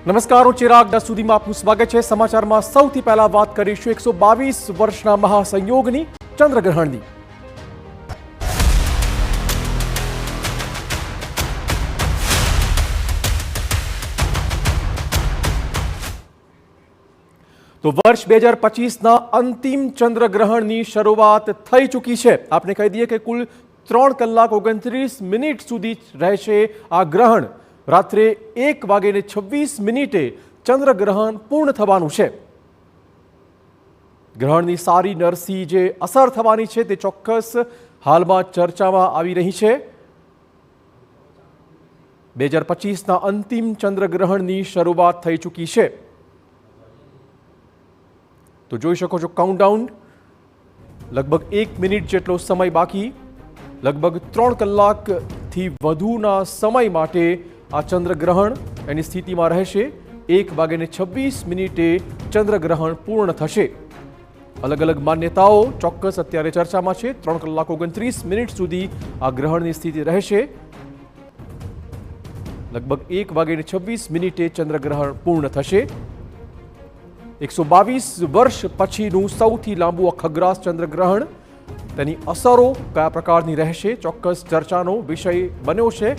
નમસ્કાર, હું ચિરાગ. 10 સુધીમાં આપનું સ્વાગત છે. સમાચારમાં સૌથી પહેલા વાત કરીશું 122 વર્ષના મહાસંયોગની, ચંદ્રગ્રહણની. તો વર્ષ 2025ના અંતિમ ચંદ્રગ્રહણની શરૂઆત થઈ ચૂકી છે. આપણે કહી દઈએ કે કુલ 3 કલાક 29 મિનિટ સુધી રહેશે આ ગ્રહણ. રાત્રે 1:26 ચંદ્રગ્રહણ પૂર્ણ થવાનું છે. ગ્રહણની સારી નરસી જે અસર થવાની છે તે ચોક્કસ હાલમાં ચર્ચામાં આવી રહી છે. 2025ના અંતિમ ચંદ્રગ્રહણની શરૂઆત થઈ ચૂકી છે. તો જોઈ શકો છો કાઉન્ટડાઉન. લગભગ 1 મિનિટ જેટલો સમય બાકી. લગભગ 3 કલાકથી વધુના સમય માટે આ ચંદ્રગ્રહણ એની સ્થિતિમાં રહેશે. 1:26 ચંદ્રગ્રહણ પૂર્ણ થશે. અલગ અલગ માન્યતાઓ ચોક્કસ અત્યારે ચર્ચામાં છે. 3 કલાક 29 મિનિટ સુધી આ ગ્રહણની સ્થિતિ રહેશે. લગભગ 1:26 ચંદ્રગ્રહણ પૂર્ણ થશે. 122 વર્ષ પછીનું સૌથી લાંબુ અખગ્રાસ ચંદ્રગ્રહણ. તેની અસરો કયા પ્રકારની રહેશે ચોક્કસ ચર્ચાનો વિષય બન્યો છે.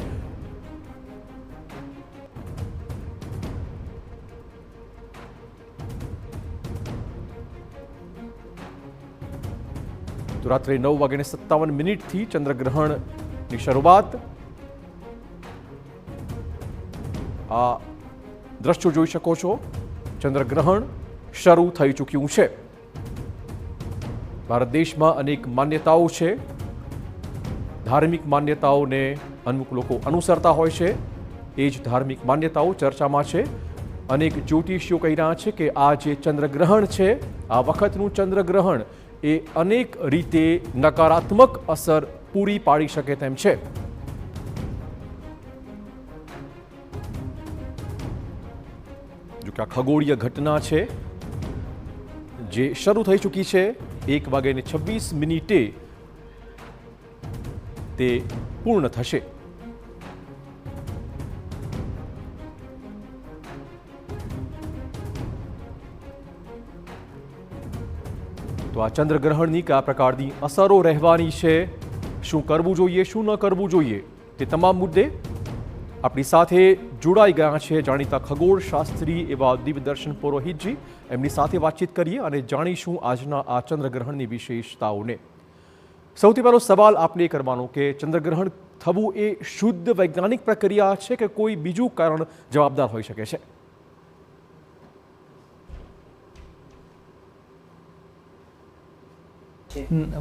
તો રાત્રે 9:57 ચંદ્રગ્રહણની શરૂઆત. આ દ્રશ્યો જોઈ શકો છો. ચંદ્રગ્રહણ શરૂ થઈ ચૂક્યું છે. ભારત દેશમાં અનેક માન્યતાઓ છે. ધાર્મિક માન્યતાઓને અમુક લોકો અનુસરતા હોય છે. એ જ ધાર્મિક માન્યતાઓ ચર્ચામાં છે. અનેક જ્યોતિષીઓ કહી રહ્યા છે કે આ જે ચંદ્રગ્રહણ છે, આ વખતનું ચંદ્રગ્રહણ એ અનેક રીતે નકારાત્મક અસર પૂરી પાડી શકે તેમ છે. જો કે આ ખગોળીય ઘટના છે જે શરૂ થઈ ચૂકી છે. 1:26 તે પૂર્ણ થશે. તો આ ચંદ્રગ્રહણની કયા પ્રકારની અસરો રહેવાની છે, શું કરવું જોઈએ, શું ન કરવું જોઈએ, તે તમામ મુદ્દે આપણી સાથે જોડાઈ ગયા છે જાણીતા ખગોળ શાસ્ત્રી એવા દિવ્યદર્શન પુરોહિતજી. એમની સાથે વાતચીત કરીએ અને જાણીશું આજના આ ચંદ્રગ્રહણની વિશેષતાઓને. સૌથી પહેલો સવાલ આપને એ કરવાનો કે ચંદ્રગ્રહણ થવું એ શુદ્ધ વૈજ્ઞાનિક પ્રક્રિયા છે કે કોઈ બીજું કારણ જવાબદાર હોઈ શકે છે?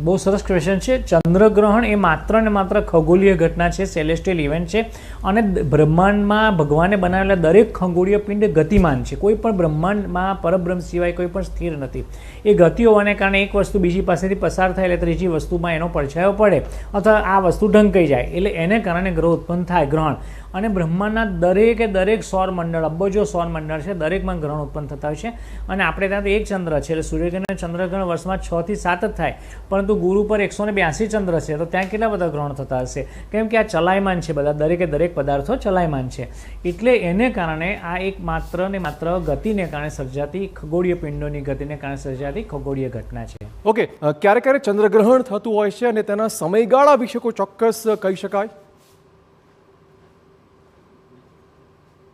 બહુ સરસ ક્વેશ્ચન છે. ચંદ્રગ્રહણ એ માત્ર ને માત્ર ખગોળીય ઘટના છે, સેલેસ્ટિયલ ઇવેન્ટ છે. અને બ્રહ્માંડમાં ભગવાને બનાવેલા દરેક ખગોળીય પિંડ ગતિમાન છે. કોઈ પણ બ્રહ્માંડમાં પરબ્રહ્મ સિવાય કોઈ પણ સ્થિર નથી. એ ગતિ હોવાને કારણે એક વસ્તુ બીજી પાસેથી પસાર થાય એટલે ત્રીજી વસ્તુમાં એનો પડછાયો પડે અથવા આ વસ્તુ ઢંકાઈ જાય એટલે એને કારણે ગ્રહ ઉત્પન્ન થાય, ગ્રહણ. અને બ્રહ્માંડના દરેક સૌરમંડળ, અબજો સૌરમંડળ છે, દરેકમાં ગ્રહણ ઉત્પન્ન થતા હોય છે. અને આપણે ત્યાં તો એક ચંદ્ર છે એટલે સૂર્યગ્રહણ ચંદ્રગ્રહણ વર્ષમાં 6 થી 7 જ થાય. પરંતુ ગુરુ પર 182 ચંદ્ર છે તો ત્યાં કેટલા બધા ગ્રહણ થતા હશે? કેમ કે આ ચલાયમાન છે, બધા દરેક પદાર્થો ચલાયમાન છે. એટલે એને કારણે આ એક માત્ર ને માત્ર ગતિને કારણે સર્જાતી, ખગોળીય પિંડોની ગતિને કારણે સર્જાતી ખગોળીય ઘટના છે. ઓકે, ક્યારે ચંદ્રગ્રહણ થતું હોય છે અને તેના સમયગાળા વિશે કોઈ ચોક્કસ કહી શકાય?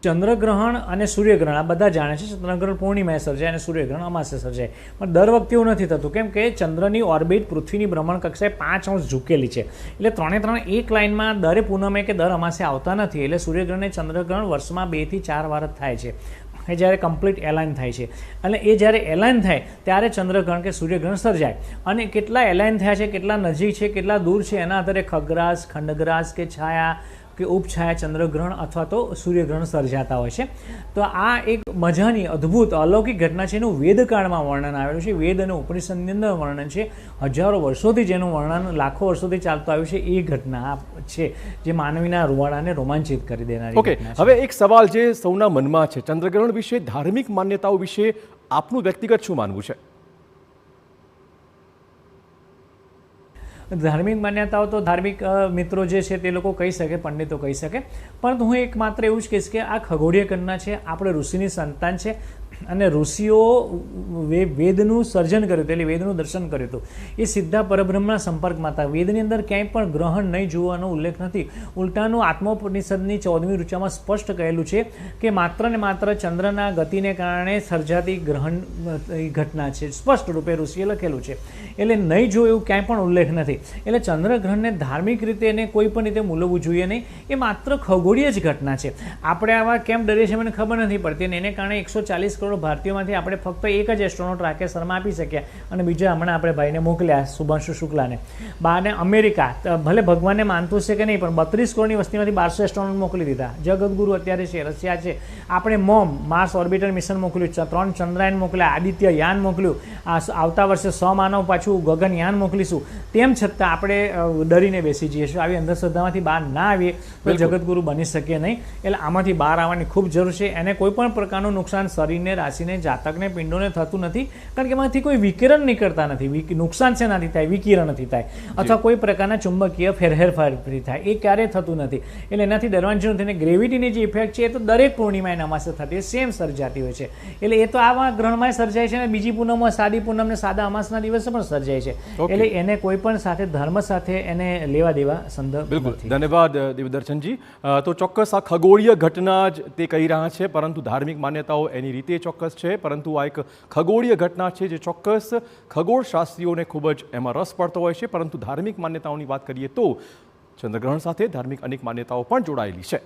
ચંદ્રગ્રહણ અને સૂર્યગ્રહણ આ બધા જાણે છે. ચંદ્રગ્રહણ પૂર્ણિમાએ સર્જાય અને સૂર્યગ્રહણ અમાસે સર્જાય. પણ દર વખતે એવું નથી થતું. કેમ કે ચંદ્રની ઓર્બિટ પૃથ્વીની ભ્રમણ કક્ષાએ 5 અંશ ઝૂકેલી છે. એટલે ત્રણે એક લાઇનમાં દર પૂનમે કે દર અમાસે આવતા નથી. એટલે સૂર્યગ્રહણ અને ચંદ્રગ્રહણ વર્ષમાં 2 થી 4 વાર જ થાય છે. એ જ્યારે કમ્પ્લીટ એલાઇન થાય છે. અને એ જ્યારે એલાઇન થાય ત્યારે ચંદ્રગ્રહણ કે સૂર્યગ્રહણ સર્જાય. અને કેટલા એલાઇન થયા છે, કેટલા નજીક છે, કેટલા દૂર છે, એના આધારે ખગ્રાસ, ખંડગ્રાસ કે છાયા કે ઉપછાયા ચંદ્રગ્રહણ અથવા તો સૂર્યગ્રહણ સર્જાતા હોય છે. તો આ એક મજાની અદ્ભુત અલૌકિક ઘટના છે. એનું વેદકાળમાં વર્ણન આવેલું છે. વેદ અને ઉપનિષદની અંદર વર્ણન છે. હજારો વર્ષોથી જેનું વર્ણન, લાખો વર્ષોથી ચાલતું આવ્યું છે એ ઘટના છે જે માનવીના રૂવાડાને રોમાંચિત કરી દેનારી. ઓકે, હવે એક સવાલ જે સૌના મનમાં છે, ચંદ્રગ્રહણ વિશે, ધાર્મિક માન્યતાઓ વિશે આપનું વ્યક્તિગત શું માનવું છે? ધાર્મિક માન્યતાઓ તો ધાર્મિક મિત્રો જે છે તે લોકો કહી શકે, પંડિતો કહી શકે, પરંતુ હું એક માત્ર એવું જ કહીશ કે આ ખગોળીય ઘટના છે, આપણે ઋષિની સંતાન છે અને ઋષિઓ વેદનું સર્જન કર્યું હતું, એટલે વેદનું દર્શન કર્યું હતું. એ સીધા પરબ્રહ્મના સંપર્કમાં હતા. વેદની અંદર ક્યાંય પણ ગ્રહણ નહીં જોવાનો ઉલ્લેખ નથી. ઉલટાનું આત્મોપનિષદની 14મી ઋચામાં સ્પષ્ટ કહેલું છે કે માત્ર ને માત્ર ચંદ્રના ગતિને કારણે સર્જાતી ગ્રહણ ઘટના છે. સ્પષ્ટ રૂપે ઋષિએ લખેલું છે. એટલે નહીં જો એવું ક્યાંય પણ ઉલ્લેખ નથી. એટલે ચંદ્રગ્રહણને ધાર્મિક રીતે એને કોઈ પણ રીતે મૂલવવું જોઈએ નહીં. એ માત્ર ખગોળીય જ ઘટના છે. આપણે આવા કેમ ડરીએ છીએ મને ખબર નથી પડતી, અને એને કારણે 140 કરોડ ભારતીયોમાંથી આપણે ફક્ત એક જ એસ્ટ્રોનોટ રાકેશ શર્મા આપી શક્યા, અને બીજા હમણાં આપણે ભાઈને મોકલ્યા, શુભાંશુ શુક્લાને. બાને અમેરિકા ભલે ભગવાનને માનતું છે કે નહીં, પણ 32 કરોડની વસ્તીમાંથી 1200 એસ્ટ્રોનોટ મોકલી દીધા. જગતગુરુ અત્યારે છે, રશિયા છે. આપણે માર્સ ઓર્બિટર મિશન મોકલ્યું, 3 ચંદ્રયાન મોકલ્યા, આદિત્ય યાન મોકલ્યું, આવતા વર્ષે 100 માનવ પાછું ગગનયાન મોકલીશું. તેમ છતાં આપણે ડરીને બેસી જઈએ છીએ. આવી અંધશ્રદ્ધામાંથી બહાર ના આવીએ તો જગતગુરુ બની શકીએ નહીં. એટલે આમાંથી બહાર આવવાની ખૂબ જરૂર છે. એને કોઈ પણ પ્રકારનું નુકસાન શરીરને, રાશિને, જાતકને, પિંડોને થતું નથી, કારણ કે એમાંથી કોઈ વિકિરણ નીકળતા નથી. નુકસાન છે નથી થાય, વિકિરણ નથી થાય, અથવા કોઈ પ્રકારના ચુંબકીય ફેરફાર થાય, એ ક્યારેય થતું નથી. એટલે એનાથી ડરવાની જરૂર નથી. ગ્રેવિટીની જે ઇફેક્ટ છે એ તો દરેક પૂર્ણિમાએ અમાસે થતી સેમ સર્જાતી હોય છે. એટલે એ તો આવા ગ્રહણમાં સર્જાય છે, અને બીજી પૂનમમાં, સાદી પૂનમ ને સાદા અમાસના દિવસે પણ સર્જાય છે. એટલે એને કોઈ પણ સાથે, ધર્મ સાથે એને લેવા દેવા સંદર્ભ નથી. ધન્યવાદ દેવદર્શનજી. તો ચોક્કસ આ ખગોળીય ઘટના જ તે કહી રહ્યા છે, પરંતુ ધાર્મિક માન્યતાઓ એની રીતે ચોક્કસ છે. પરંતુ આ એક ખગોળીય ઘટના છે જે ચોક્કસ ખગોળશાસ્ત્રીઓને ખૂબ જ એમાં રસ પડતો હોય છે. પરંતુ ધાર્મિક માન્યતાઓની વાત કરીએ તો ચંદ્રગ્રહણ સાથે ધાર્મિક અનેક માન્યતાઓ પણ જોડાયેલી છે.